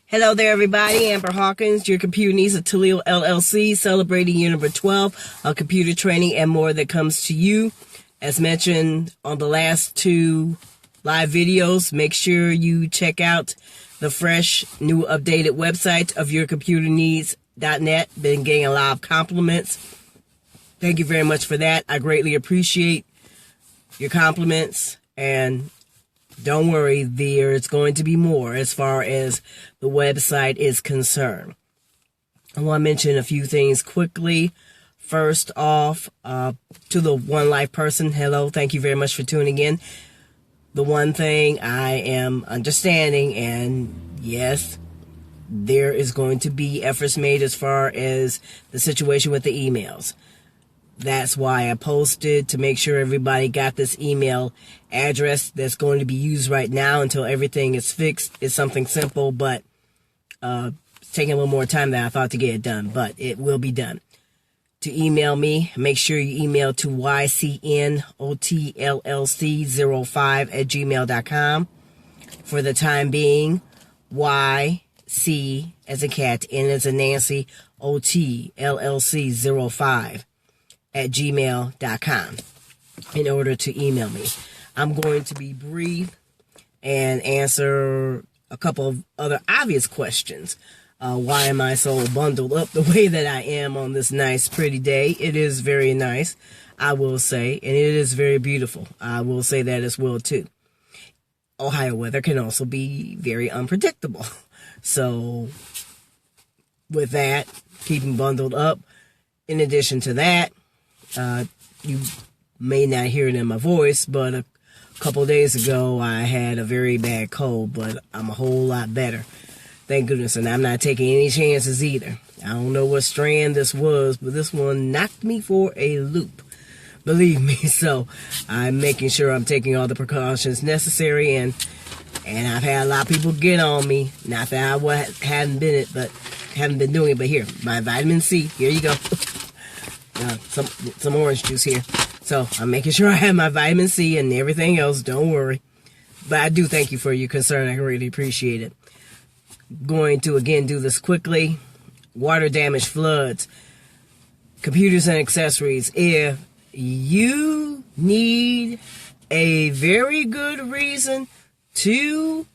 Hello there, everybody. Amber Hawkins, your computer needs at Toledo LLC, celebrating year number 12 of computer training and more that comes to you. As mentioned on the last two live videos, make sure you check out the fresh, new, updated website of yourcomputerneeds.net. Been getting a lot of compliments. Thank you very much for that. I greatly appreciate your compliments, and don't worry, there's going to be more as far as the website is concerned. I want to mention a few things quickly. First off, to the One Life person, hello, thank you very much for tuning in. The one thing I am understanding, and yes, there is going to be efforts made as far as the situation with the emails. That's why I posted to make sure everybody got this email address that's going to be used right now until everything is fixed. It's something simple, but it's taking a little more time than I thought to get it done, but it will be done. To email me, make sure you email to ycnotlc05@gmail.com. For the time being, YC as a cat, N as a Nancy, OTLLC05@gmail.com in order to email me. I'm going to be brief and answer a couple of other obvious questions. Why am I so bundled up the way that I am on this nice, pretty day? It is very nice, I will say, and it is very beautiful. I will say that as well, too. Ohio weather can also be very unpredictable. So, with that, keeping bundled up. In addition to that, you may not hear it in my voice, but a couple of days ago I had a very bad cold, but I'm a whole lot better. Thank goodness, and I'm not taking any chances either. I don't know what strand this was, but this one knocked me for a loop. Believe me, so I'm making sure I'm taking all the precautions necessary, and I've had a lot of people get on me. Not that I haven't been doing it, but here, my vitamin C. Here you go. Some orange juice here. So I'm making sure I have my vitamin C and everything else. Don't worry. But I do thank you for your concern. I really appreciate it. Going to again do this quickly. Water damage, floods, computers and accessories. If you need a very good reason to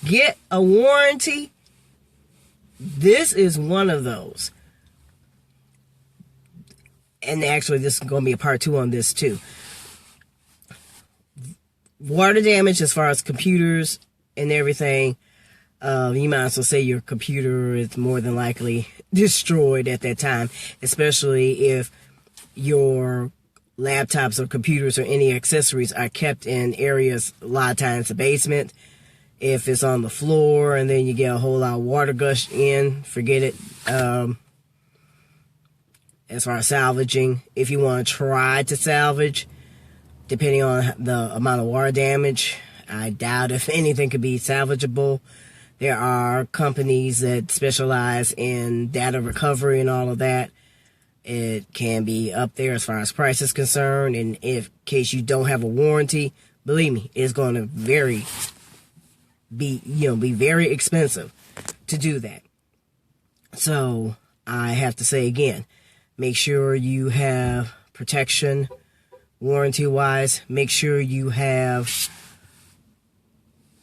get a warranty, this is one of those. And actually, this is going to be a part 2 on this, too. Water damage, as far as computers and everything, you might as well say your computer is more than likely destroyed at that time, especially if your laptops or computers or any accessories are kept in areas, a lot of times the basement. If it's on the floor and then you get a whole lot of water gush in, forget it. As far as salvaging, if you want to try to salvage, depending on the amount of water damage, I doubt if anything could be salvageable. There are companies that specialize in data recovery and all of that. It can be up there as far as price is concerned, and in case you don't have a warranty, believe me, it's going to be very expensive to do that. So I have to say again, make sure you have protection warranty-wise. Make sure you have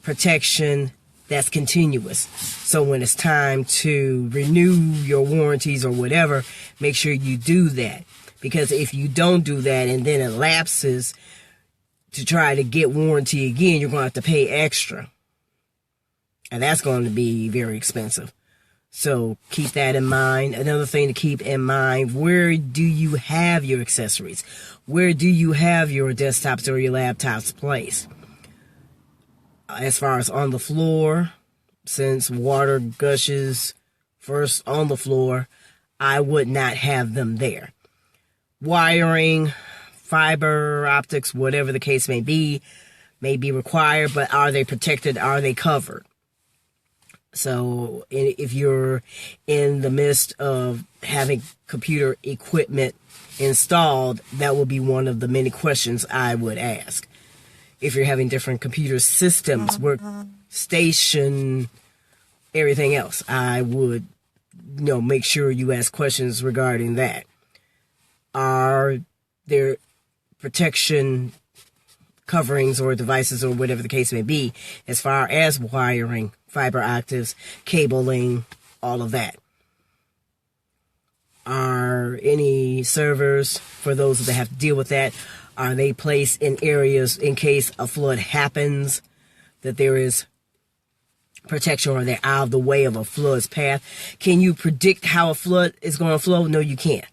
protection that's continuous. So when it's time to renew your warranties or whatever, make sure you do that. Because if you don't do that and then it lapses to try to get warranty again, you're going to have to pay extra. And that's going to be very expensive. So keep that in mind. Another thing to keep in mind, where do you have your accessories? Where do you have your desktops or your laptops placed? As far as on the floor, since water gushes first on the floor, I would not have them there. Wiring, fiber optics, whatever the case may be required, but are they protected? Are they covered? So if you're in the midst of having computer equipment installed, that will be one of the many questions I would ask. If you're having different computer systems, workstation, everything else, I would, make sure you ask questions regarding that. Are there protection coverings or devices or whatever the case may be as far as wiring, fiber optics, cabling, all of that? Are any servers, for those that have to deal with that, are they placed in areas in case a flood happens, that there is protection, or they're out of the way of a flood's path? Can you predict how a flood is going to flow? No, you can't.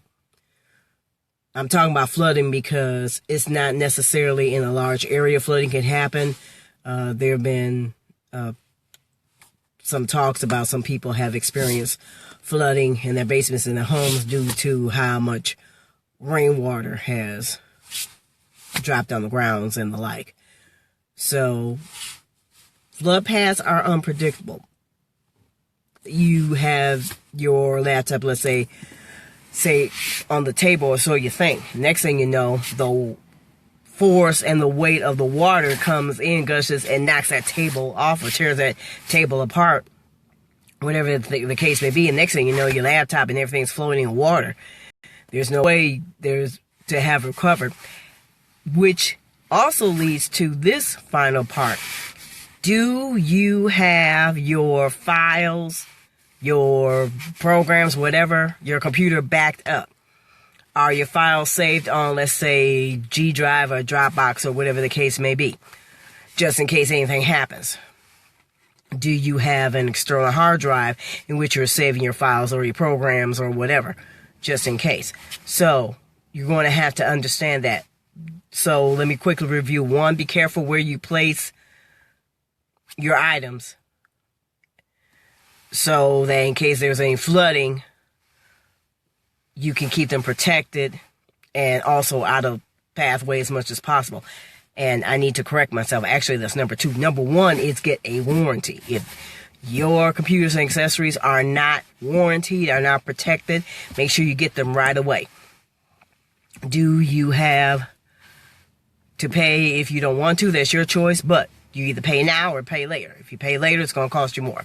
I'm talking about flooding because it's not necessarily in a large area. Flooding can happen. There have been some talks about some people have experienced flooding in their basements in their homes due to how much rainwater has dropped on the grounds and the like. So flood paths are unpredictable. You have your laptop, let's say on the table, or so you think. Next thing you know, the force and the weight of the water comes in, gushes, and knocks that table off or tears that table apart, whatever the case may be. And next thing you know, your laptop and everything's floating in water. There's no way there's to have recovered, which also leads to this final part. Do you have your files, your programs, whatever, your computer backed up? Are your files saved on, let's say, G Drive or Dropbox or whatever the case may be, just in case anything happens? Do you have an external hard drive in which you're saving your files or your programs or whatever, just in case? So you're going to have to understand that. So let me quickly review. One, be careful where you place your items, so that in case there's any flooding, you can keep them protected and also out of pathway as much as possible. And I need to correct myself. Actually, that's number 2. Number 1 is get a warranty. If your computers and accessories are not warranted, are not protected, make sure you get them right away. Do you have to pay if you don't want to? That's your choice, but you either pay now or pay later. If you pay later, it's going to cost you more.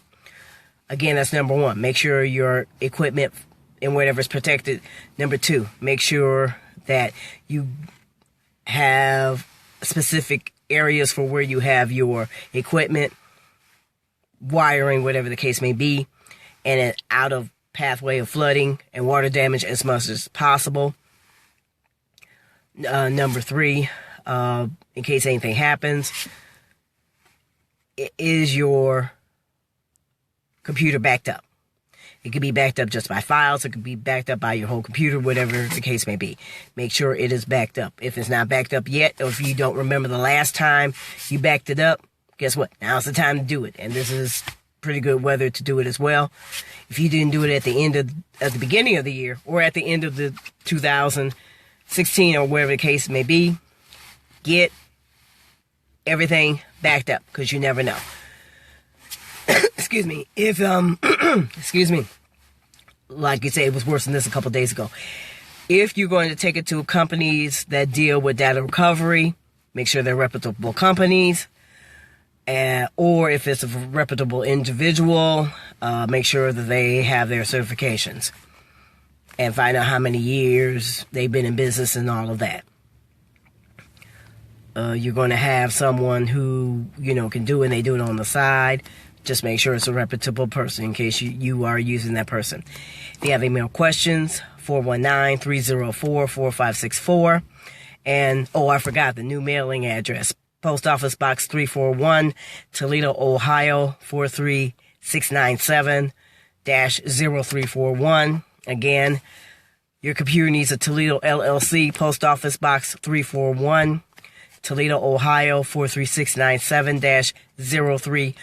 Again, that's number 1. Make sure your equipment and whatever is protected. Number 2, make sure that you have specific areas for where you have your equipment, wiring, whatever the case may be, and an out of pathway of flooding and water damage as much as possible. Number 3, in case anything happens, is your computer backed up? It could be backed up just by files. It could be backed up by your whole computer, whatever the case may be. Make sure it is backed up. If it's not backed up yet, or if you don't remember the last time you backed it up, guess what? Now's the time to do it. And this is pretty good weather to do it as well. If you didn't do it at the beginning of the year, or at the end of the 2016, or wherever the case may be, get everything backed up, because you never know. Excuse me. If, excuse me. Like you say, it was worse than this a couple days ago. If you're going to take it to companies that deal with data recovery, make sure they're reputable companies. Or if it's a reputable individual, make sure that they have their certifications. And find out how many years they've been in business and all of that. You're going to have someone who, can do it, and they do it on the side. Just make sure it's a reputable person in case you are using that person. If you have email questions, 419-304-4564. And, I forgot the new mailing address. Post Office Box 341, Toledo, Ohio, 43697-0341. Again, your computer needs a Toledo LLC. Post Office Box 341, Toledo, Ohio, 43697-0341.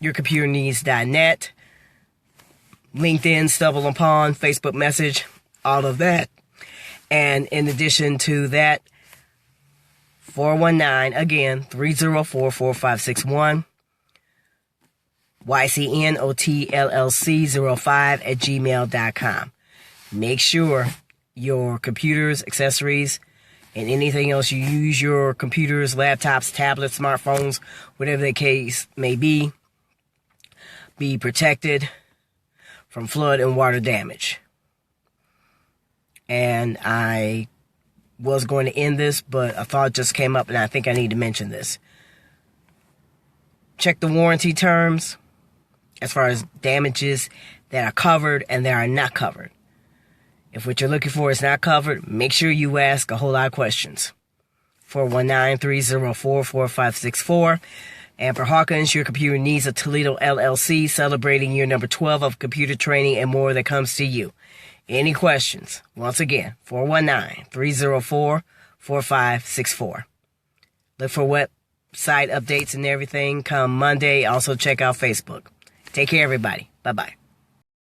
Your computer needs .net, LinkedIn, Stubble and Pawn, Facebook Message, all of that. And in addition to that, 419, again, 304-4561, YCNOTLLC05@gmail.com. Make sure your computers, accessories, and anything else you use, your computers, laptops, tablets, smartphones, whatever the case may be, be protected from flood and water damage. And I was going to end this, but a thought just came up and I think I need to mention this. Check the warranty terms as far as damages that are covered and that are not covered. If what you're looking for is not covered, make sure you ask a whole lot of questions. 419-304-4564. Amber Hawkins, your computer needs a Toledo LLC, celebrating year number 12 of computer training and more that comes to you. Any questions? Once again, 419-304-4564. Look for website updates and everything come Monday. Also check out Facebook. Take care, everybody. Bye-bye.